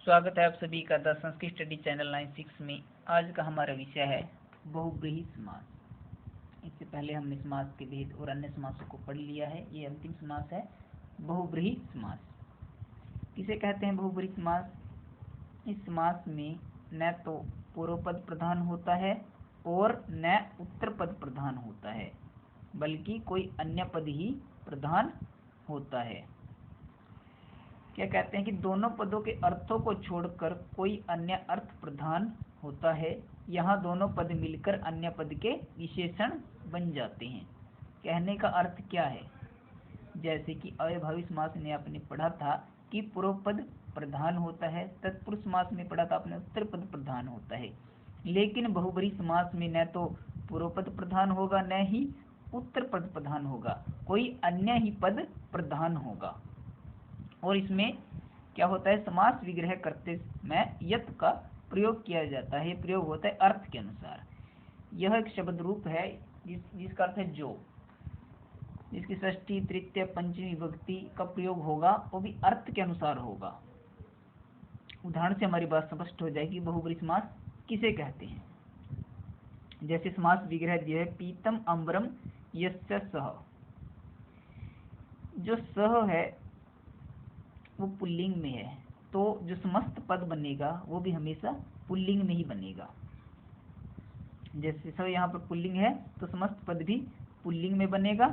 स्वागत है आप सभी का द संस्कृत स्टडी चैनल 96 में। आज का हमारा विषय है बहुब्रीहि समास। इससे पहले हमने समास के भेद और अन्य समासों को पढ़ लिया है। ये अंतिम समास है बहुब्रीहि समास। किसे कहते हैं बहुब्रीहि समास? इस समास में न तो पूर्व पद प्रधान होता है और न उत्तर पद प्रधान होता है, बल्कि कोई अन्य पद ही प्रधान होता है। क्या कहते हैं कि दोनों पदों के अर्थों को छोड़कर कोई अन्य अर्थ प्रधान होता है। यहाँ दोनों पद मिलकर अन्य पद के विशेषण बन जाते हैं। कहने का अर्थ क्या है? जैसे कि अव्ययभावी समास में आपने पढ़ा था कि पूर्व पद प्रधान होता है, तत्पुरुष समास में पढ़ा था आपने उत्तर पद प्रधान होता है। लेकिन बहुब्रीहि समास में न तो पूर्व पद प्रधान होगा न ही उत्तर पद प्रधान होगा, कोई अन्य ही पद प्रधान होगा। और इसमें क्या होता है, समास विग्रह करते समय यत् का प्रयोग किया जाता है। प्रयोग होता है अर्थ के अनुसार। यह एक शब्द रूप है जिसका अर्थ है जो, जिसकी षष्ठी तृतीय पंचमी विभक्ति का प्रयोग होगा वो भी अर्थ के अनुसार होगा। उदाहरण से हमारी बात स्पष्ट हो जाएगी बहुब्रीहि समास किसे कहते हैं। जैसे समास विग्रह दिया है पीतम अम्बरम यस्य सह। जो सह है वो पुल्लिंग में है, तो जो समस्त पद बनेगा वो भी हमेशा पुल्लिंग में ही बनेगा। जैसे सब यहाँ पर पुल्लिंग है तो समस्त पद भी पुल्लिंग में बनेगा।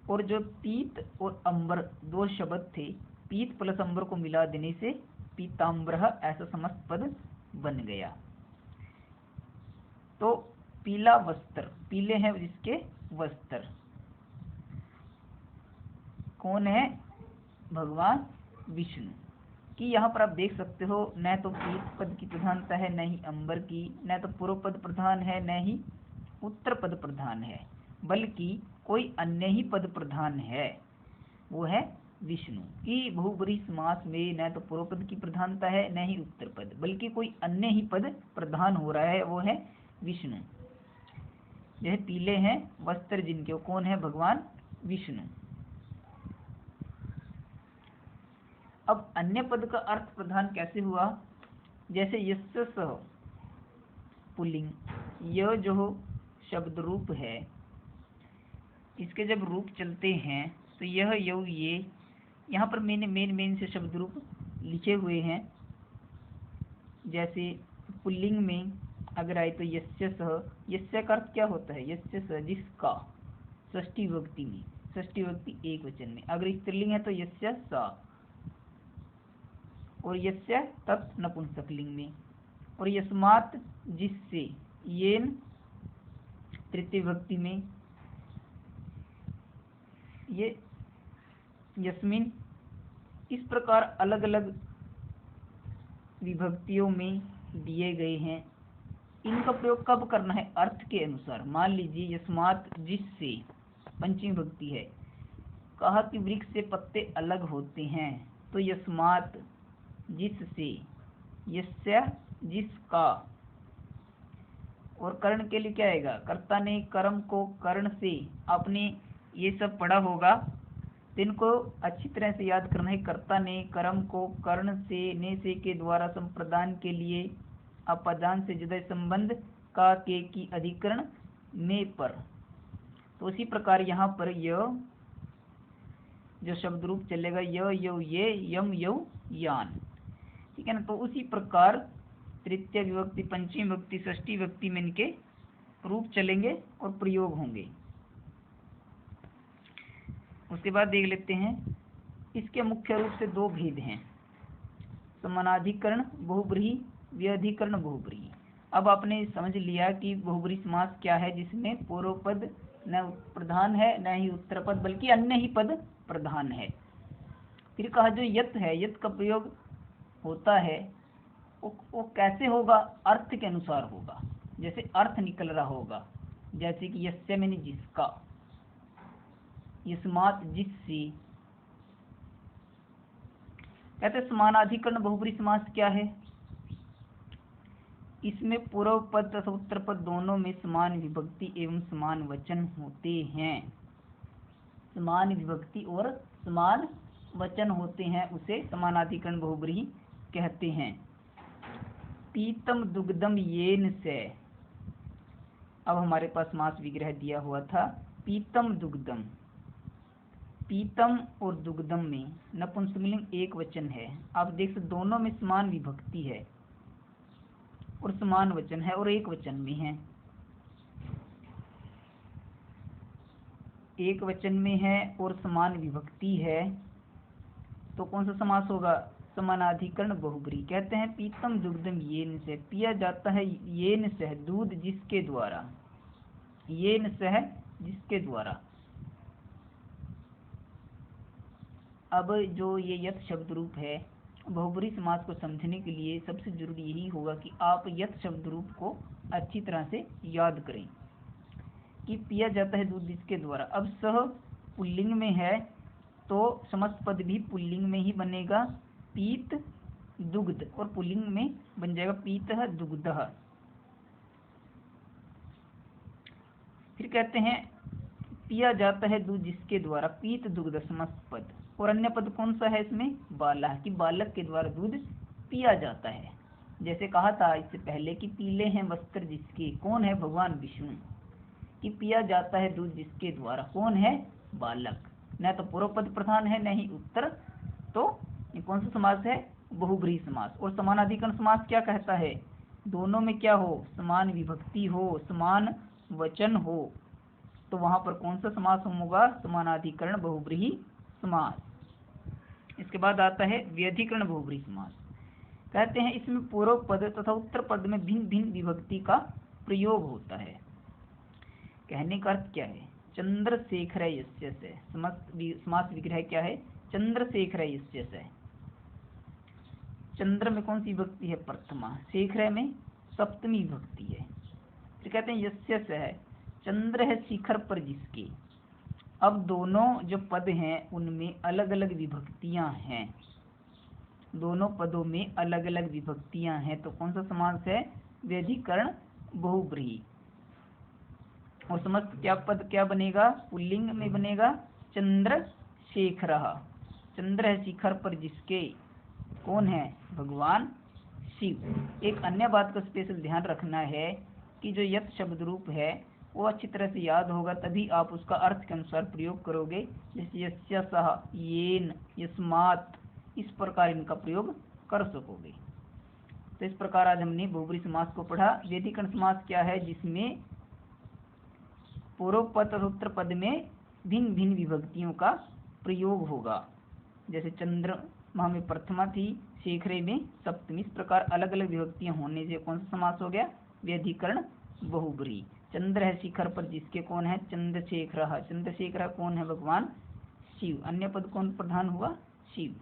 और जो पीत और अंबर दो शब्द थे, पीत प्लस अंबर को मिला देने से पीताम्बरः ऐसा समस्त पद बन गया। तो पीला वस्त्र, पीले हैं जिसके वस्त्र, कौन है? भगवान विष्णु की। यहाँ पर आप देख सकते हो न तो पीत पद की प्रधानता है, न ही अंबर की, न तो पूर्व पद प्रधान है, न ही उत्तर पद प्रधान है, बल्कि कोई अन्य ही पद प्रधान है, वो है विष्णु। की बहुब्रीहि समास में न तो पूर्व पद की प्रधानता है न ही उत्तर पद, बल्कि कोई अन्य ही पद प्रधान हो रहा है, वो है विष्णु। यह पीले हैं वस्त्र जिनके, कौन है? भगवान विष्णु। अब अन्य पद का अर्थ प्रधान कैसे हुआ? जैसे यस्य सह पुल्लिंग, यह जो शब्द रूप है इसके जब रूप चलते हैं तो यह यौ ये, यहाँ पर मेन से शब्द रूप लिखे हुए हैं। जैसे पुल्लिंग में अगर आए तो यस्य सह, यस्य का अर्थ क्या होता है? यस्य सह जिसका, षष्ठी विभक्ति में, षष्ठी विभक्ति एक वचन में। अगर स्त्रीलिंग है तो यस्य सा, और यस्य तत् नपुंसकलिंग में। और यस्मात् जिससे, येन तृतीय विभक्ति में, ये यस्मिन। इस प्रकार अलग अलग विभक्तियों में दिए गए हैं। इनका प्रयोग कब करना है? अर्थ के अनुसार। मान लीजिए यस्मात् जिससे पंचमी विभक्ति है, कहा कि वृक्ष से पत्ते अलग होते हैं, तो यस्मात् जिससे, यस्य जिसका। और कर्ण के लिए क्या आएगा? कर्ता ने कर्म को कर्ण से, आपने ये सब पढ़ा होगा तो इनको अच्छी तरह से याद करना है। कर्ता ने कर्म को कर्ण से ने से के द्वारा संप्रदान के लिए अपदान से जुदा संबंध का के की अधिकरण में पर। तो उसी प्रकार यहाँ पर यह जो शब्द रूप चलेगा य यौ ये यम यौ यान, ठीक है ना। तो उसी प्रकार तृतीय विभक्ति पंचमी विभक्ति षष्ठी विभक्ति में इनके रूप चलेंगे और प्रयोग होंगे। उसके बाद देख लेते हैं, इसके मुख्य रूप से दो भेद हैं, समानाधिकरण बहुब्रीहि, व्यधिकरण बहुब्रीहि। अब आपने समझ लिया कि बहुब्रीहि समास क्या है, जिसमें पूर्व पद न प्रधान है न ही उत्तर पद, बल्कि अन्य ही पद प्रधान है। फिर कहा जो यत् है, यत् का प्रयोग होता है वो कैसे होगा? अर्थ के अनुसार होगा। जैसे अर्थ निकल रहा होगा, जैसे कि यस्य मैंने जिसका, यस्मात् जिससे। कहते समानाधिकरण बहुब्रीहि समास क्या है? इसमें पूर्व पद तथा उत्तर पद दोनों में समान विभक्ति एवं समान वचन होते हैं। समान विभक्ति और समान वचन होते हैं, उसे समानाधिकरण बहुब्रीहि कहते हैं। पीतम दुग्धम येन से, अब हमारे पास समास विग्रह दिया हुआ था पीतम दुग्धम। पीतम और दुग्धम में नपुंसकलिंग एक वचन है। आप देख सकते दोनों में समान विभक्ति है और समान वचन है और एक वचन में है। एक वचन में है और समान विभक्ति है तो कौन सा समास होगा? समानाधिकरण बहुब्रीहि। कहते हैं पीतम दुग्धम येन से, पिया जाता है येन से दूध जिसके द्वारा, येन से जिसके द्वारा। अब जो ये यत् शब्द रूप है, बहुब्रीहि समास को समझने के लिए सबसे जरूरी यही होगा कि आप यत् शब्द रूप को अच्छी तरह से याद करें कि पिया जाता है दूध जिसके द्वारा। अब सह पुल्लिंग में है तो समस्त पद भी पुल्लिंग में ही बनेगा, पीत दुग्ध, और पुल्लिंग में बन जाएगा पीतः दुग्धः। फिर कहते हैं पिया जाता है दूध जिसके द्वारा, पीत दुग्ध समस्त पद, और अन्य पद कौन सा है इसमें? बालः, कि बालक के द्वारा दूध पिया जाता है। जैसे कहा था इससे पहले कि पीले हैं वस्त्र जिसके, कौन है? भगवान विष्णु। कि पिया जाता है दूध जिसके द्वारा, कौन है? बालक। न तो पूर्व पद प्रधान है न ही उत्तर, तो ये कौन सा समास है? बहुब्रीहि समास। और समानाधिकरण समास क्या कहता है? दोनों में क्या हो? समान विभक्ति हो, समान वचन हो, तो वहां पर कौन सा समास होगा? समानाधिकरण बहुब्रीहि समास। इसके बाद आता है व्यधिकरण बहुब्रीहि समास। कहते हैं इसमें पूर्व पद तथा उत्तर पद में भिन्न भिन्न विभक्ति का प्रयोग होता है। कहने का अर्थ क्या है? चंद्रशेखर यस्य से, समास विग्रह क्या है? चंद्रशेखर यस्य से। चंद्र में कौन सी विभक्ति है? प्रथमा। शेखर में सप्तमी विभक्ति है। फिर कहते हैं यस्य से है, चंद्र है शिखर पर जिसके। अब दोनों जो पद हैं उनमें अलग अलग विभक्तियां हैं, दोनों पदों में अलग अलग विभक्तियां हैं, तो कौन सा समास है? व्यधिकरण बहुब्रीहि। और समस्त क्या पद क्या बनेगा? पुल्लिंग में बनेगा चंद्रशेखरः। चंद्र है शिखर पर जिसके, कौन है? भगवान शिव। एक अन्य बात का स्पेशल ध्यान रखना है कि जो यत् शब्द रूप है वो अच्छी तरह से याद होगा, तभी आप उसका अर्थ के अनुसार प्रयोग करोगे। जैसे यस्य सह, येन, यस्मात्, इस प्रकार इनका प्रयोग कर सकोगे। तो इस प्रकार आज हमने बहुब्रीहि समास को पढ़ा। व्यधिकरण समास क्या है? जिसमें पूर्व पद और उत्तर पद में भिन्न भिन्न विभक्तियों का प्रयोग होगा। जैसे चंद्रमा में प्रथमा थी, शेखरे में सप्तमी। इस प्रकार अलग अलग विभक्तियां होने से कौन सा समास हो गया? व्यधिकरण बहुब्रीहि। चंद्र है शिखर पर जिसके, कौन है? चंद्रशेखरः। चंद्रशेखर कौन है? भगवान शिव। अन्य पद कौन प्रधान हुआ? शिव।